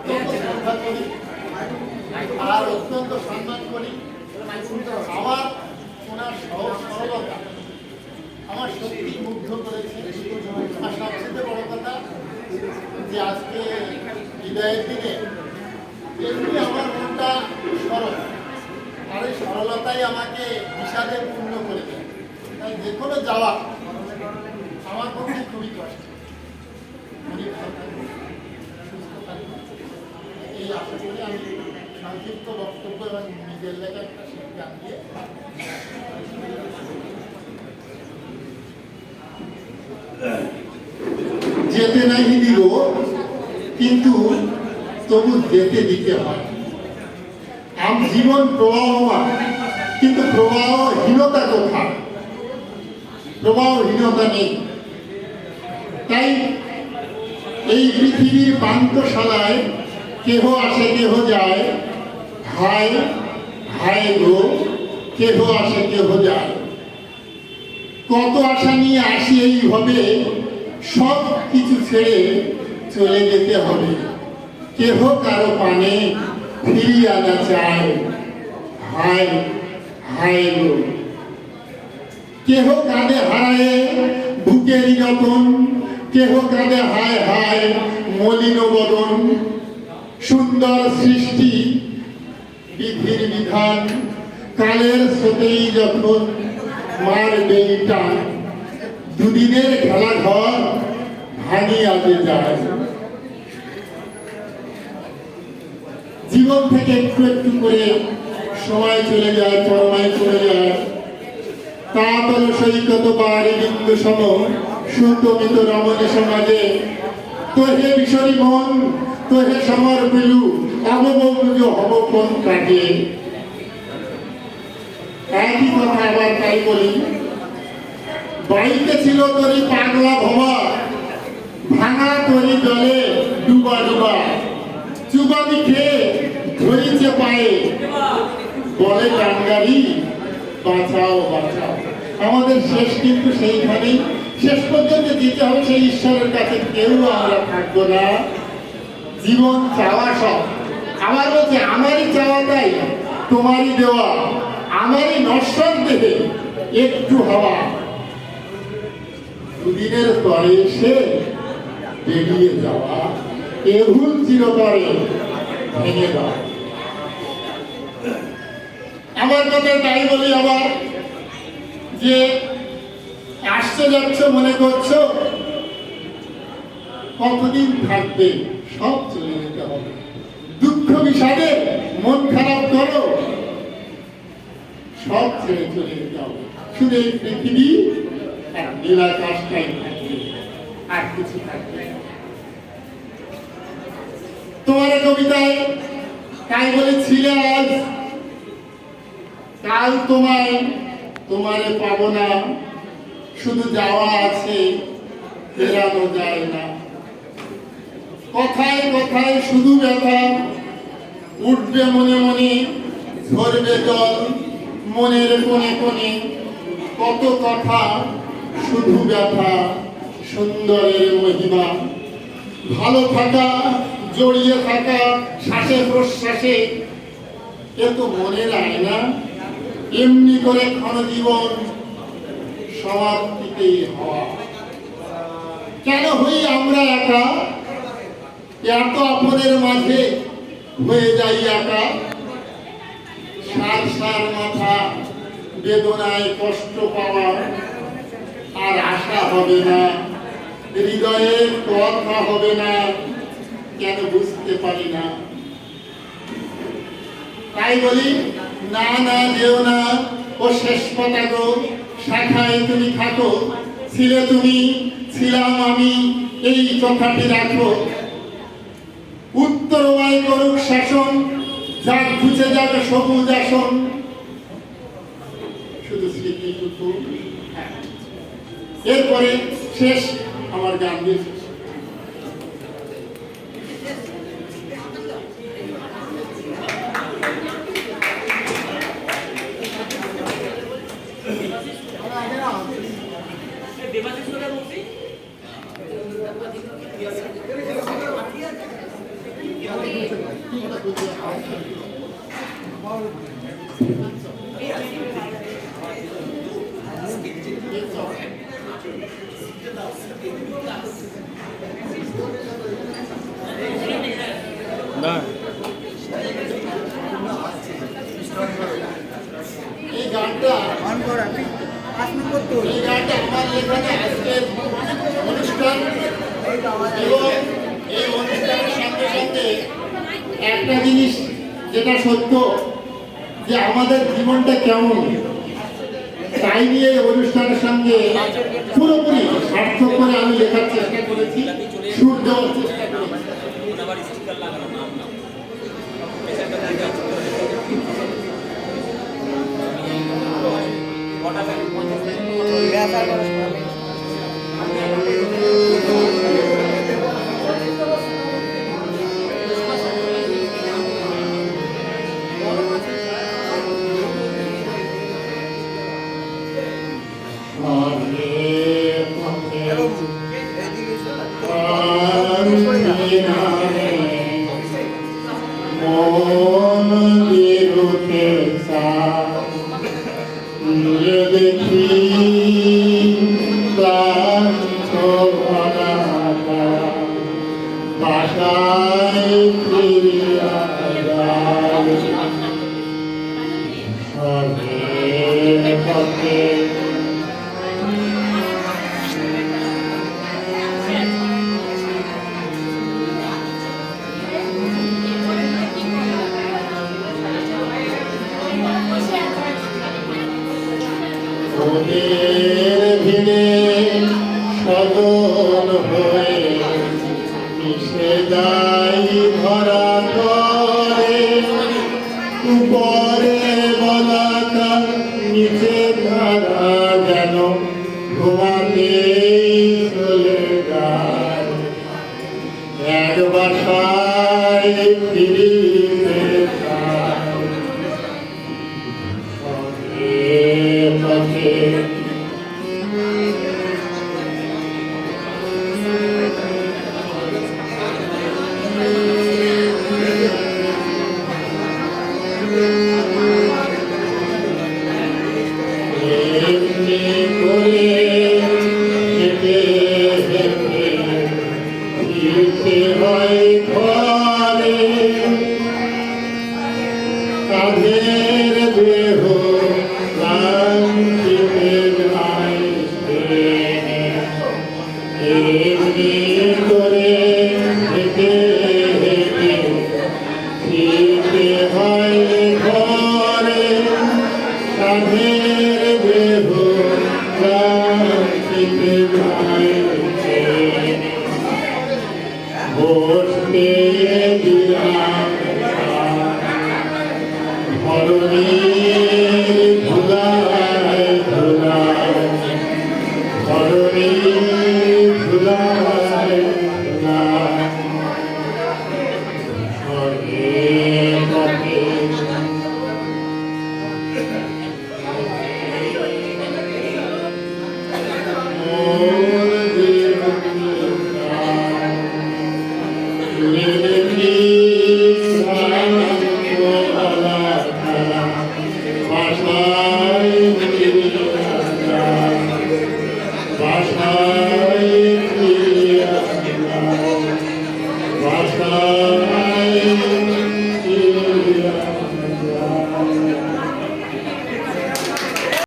অত্যন্ত শ্রদ্ধা করি আর অত্যন্ত সম্মান করি। আমার ওনার সরলতা আমার সত্যি মুগ্ধ করেছে। আর সবচেয়ে বড় কথা যে আজকে বিদায়ের দিনে এমনি আমার মনটা সরল, আর এই সরলতাই আমাকে বিষাদে পূর্ণ করে দেয়। তাই যে কোনো যাওয়া আমার পক্ষে খুবই কষ্ট। উনি ভালো থাকবেন, সুস্থ থাকবেন, এই আশা করে আমি সংক্ষিপ্ত বক্তব্য এবং নিজের লেখা একটা শিক্ষা দিয়ে যেতে নাহি দিব, কিন্তু তবু যেতে দিতে হয়। জীবন প্রবাহমান, কিন্তু প্রবাহহীনতা কোথায়? প্রবাহহীনতা নেই। তাই এই পৃথিবীর পান্থশালায় কেহ আসে কেহ যায়, হায় হায় গো কেহ আসে কেহ যায়। কত আশা নিয়ে আসি এইভাবে, সব কিছু ছেড়ে চলে যেতে হবে। কেহ কারো পানে ফিরিয়া না চায়, হায় হায় গো। কেহ কাঁদে হারায়ে বুকের যতন, কেহ কাঁদে হায় হায় মলিন বদন। সুন্দর সৃষ্টি বিধির বিধান, কালের স্রোতেই যখন মারবে টান। দুদিনের খেলা ঘর ভাঙিয়া যে যায়। জীবন থেকে একটু একটু করে সময় চলে যায়, চরমায় চলে যায়। তাতল সৈকত পারে বিন্দু সম, সুতমিত রমণী সমাজে। তোহে বিশরী মন, তোহে সমর পেলু, অববুজ হব কোন কাজে। একই কথা আবার তাই বলি। বাড়িতে ছিল তরি পাগলা ভবা, ভাঙা তরি জলে ডুবা ডুবা। চুবানি খেয়ে ধরিছে পায়ে, বলে টাঙ্গারি বাঁচাও বাঁচাও। আমাদের শেষ কিন্তু সেইখানেই, শেষ পর্যন্ত যেতে হবে সেই ঈশ্বরের কাছে। কেউ আমরা থাকবো না। জীবন চাওয়া সব আমার বলছে, আমারই চাওয়া তাই তোমারই দেওয়া, আমারই নশ্বর দেহে একটু হওয়া। দুদিনের তরে এসে বেরিয়ে যাওয়া, এভুল চিরতরে ভেঙে দেওয়া। আমার কথা তাই বলি আবার, যে আসছে যাচ্ছ মনে করছো কতদিন থাকবে, সব চলে যেতে হবে। দুঃখ বিষাদে মন খারাপ করো, সব ছেড়ে চলে যেতে হবে। শুধু এই পৃথিবী আর নীলাকাশটাই থাকবে, আর কিছু থাকবে। তোমার কবিতায় তাই বলেছিলে, আজ কাল তোমারে পাবো না, শুধু যাওয়া আছে ফেরানো যায় না। কথায় কথায় শুধু ব্যথা, উঠবে মনে মনে ঝরবে জল। মনের কোণে কোণে কত কথা, শুধু ব্যথা সুন্দরের মহিমা। ভালো থাকা, জড়িয়ে থাকা শ্বাসে প্রশ্বাসে, এ তো মনের আয়না। এমনি করে ক্ষণজীবন সমাপ্তিতেই হওয়া। কেন হই আমরা একা, এত আপনের মাঝে হয়ে যাই একা। সার সার মাথা বেদনায় কষ্ট পাওয়া, আর আশা হবে না, হৃদয়ের কথা হবে না। কেন বুঝতে পারি না। তাই বলি, না না যেও না ও শেষ কথা গো, শাখায় তুমি থাকো। ছিলে তুমি, ছিলাম আমি, এই কথাটি রাখো। উত্তরবায় করুক শাসন, যাক ঘুচে যাবে সবুজ আসন। শুধু স্মৃতিটুকু। এরপরে শেষ আমার গান দিয়ে শেষ। এই গানটা এই গানটা আমার লেখাতে আজকের অনুষ্ঠান এবং এই অনুষ্ঠানের সঙ্গে সঙ্গে একটা জিনিস যেটা সত্য যে আমাদের জীবনটা কেমন তাই নিয়ে অনুষ্ঠানের সঙ্গে পুরোপুরি সার্থক করে আমি লেখার চেষ্টা করেছি, সুর দেওয়ার চেষ্টা করেছি। ভিড়ে সদন হয়ে মিশে যাই ধরা করে উপরে বলাকা নিচে ধারা যেন ঘুমাতে চলে যায় এক বাসায় ফিরিতে পথে কাঁধের দেহ ক্লান্তিতে যায় এমনি করে হেঁটে হেঁটে ফিরতে হয় ঘরে কাঁধের দেহ ক্লান্তিতে যায় বসতে দিলাম ধরণী ধুলায় ধুলায় ধরণী ধুলায় ধুলায়